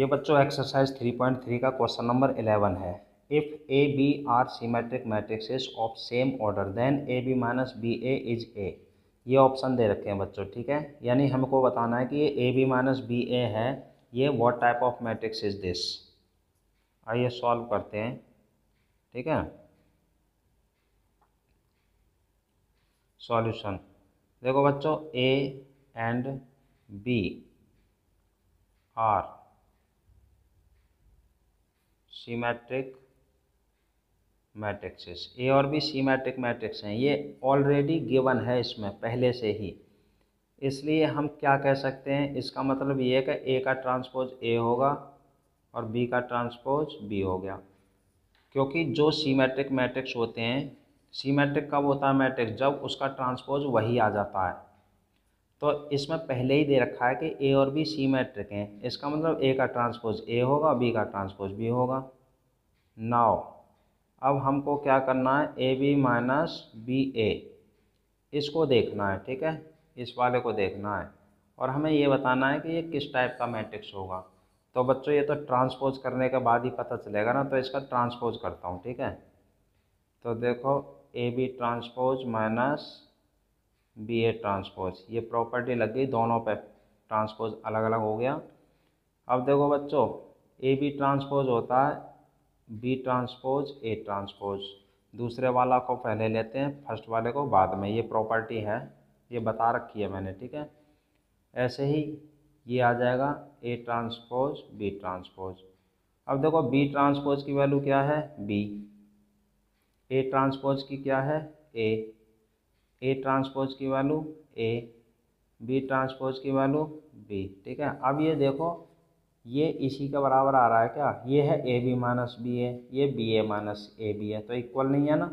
ये बच्चों एक्सरसाइज 3.3 का क्वेश्चन नंबर 11 है। If A B are symmetric matrices of same order then A B minus B A is A. ये ऑप्शन दे रखे हैं बच्चों, ठीक है। यानी हमको बताना है कि ये A B minus B A है, ये what type of matrix is this. आइए सॉल्व करते हैं, ठीक है। सॉल्यूशन देखो बच्चों, A and B are symmetric matrices, A और बी सीमेट्रिक मैट्रिक्स हैं। ये ऑलरेडी गिवन है इसमें पहले से ही, इसलिए हम क्या कह सकते हैं, इसका मतलब ये है कि ए का ट्रांसपोज ए होगा और बी का ट्रांसपोज बी हो गया। क्योंकि जो सीमेट्रिक मैट्रिक्स होते हैं, सीमेट्रिक कब होता है मैट्रिक्स, जब उसका ट्रांसपोज वही आ जाता है। तो इसमें पहले ही दे रखा है कि ए और बी सीमेट्रिक हैं, इसका मतलब ए का ट्रांसपोज ए होगा, बी का ट्रांसपोज बी होगा। नाउ अब हमको क्या करना है, ए बी माइनस बी ए, इसको देखना है, ठीक है। इस वाले को देखना है और हमें ये बताना है कि ये किस टाइप का मैट्रिक्स होगा। तो बच्चों ये तो ट्रांसपोज करने के बाद ही पता चलेगा ना, तो इसका ट्रांसपोज करता हूँ, ठीक है। तो देखो A B transpose minus B A transpose, ये प्रॉपर्टी लग गई, दोनों पे ट्रांसपोज अलग अलग हो गया। अब देखो बच्चों, ए बी ट्रांसपोज होता है बी ट्रांसपोज ए ट्रांसपोज। दूसरे वाला को पहले लेते हैं, फर्स्ट वाले को बाद में, ये प्रॉपर्टी है, ये बता रखी है मैंने, ठीक है। ऐसे ही ये आ जाएगा ए ट्रांसपोज बी ट्रांसपोज। अब देखो बी ट्रांसपोज की वैल्यू क्या है, बी, ए ट्रांसपोज की क्या है, ए ट्रांसपोज की वैल्यू ए, बी ट्रांसपोज की वैल्यू बी, ठीक है। अब ये देखो, ये इसी के बराबर आ रहा है क्या, ये है A B minus B A, ये B A minus A B है, तो इक्वल नहीं है ना।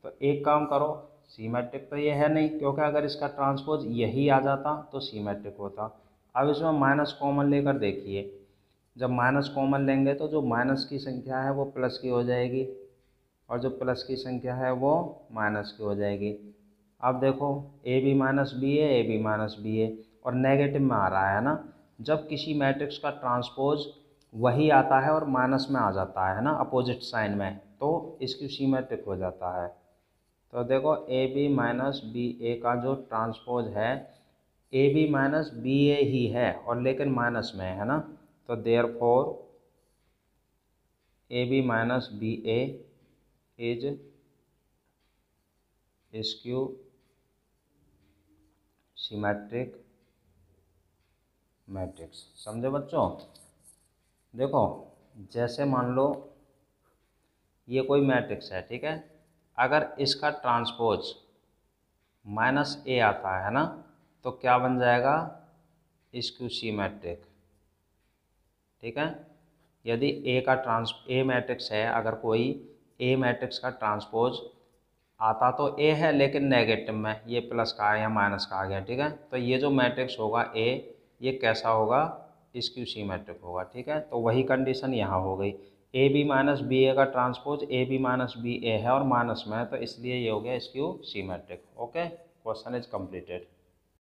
तो एक काम करो, सीमेट्रिक तो ये है नहीं, क्योंकि अगर इसका ट्रांसपोज यही आ जाता तो सीमेट्रिक होता। अब इसमें माइनस कॉमन लेकर देखिए, जब माइनस कॉमन लेंगे तो जो माइनस की संख्या है वो प्लस की हो जाएगी और जो प्लस की संख्या है वो माइनस की हो जाएगी। अब देखो A B minus B A B minus B A, और नेगेटिव में आ रहा है ना। जब किसी मैट्रिक्स का ट्रांसपोज वही आता है और माइनस में आ जाता है ना, अपोजिट साइन में, तो इसकी सीमेट्रिक हो जाता है। तो देखो A B minus B A का जो ट्रांसपोज है, A B minus B A ही है और लेकिन माइनस में है ना। तो therefore A B minus B A is skew symmetric matrix. समझे बच्चों। देखो जैसे मान लो ये कोई मैट्रिक्स है, ठीक है। अगर इसका ट्रांसपोज माइनस ए आता है ना, तो क्या बन जाएगा, स्क्यू सीमेट्रिक, ठीक है। यदि ए मैट्रिक्स है, अगर कोई ए मैट्रिक्स का ट्रांसपोज आता तो ए है लेकिन नेगेटिव में, ये प्लस का है या माइनस का आ गया, ठीक है। तो ये जो मैट्रिक्स होगा ए, ये कैसा होगा, स्क्यू सीमेट्रिक होगा, ठीक है। तो वही कंडीशन यहाँ हो गई, A B minus B A का transpose A B minus B A है और माइनस में है, तो इसलिए ये हो गया skew symmetric. Okay, question is completed.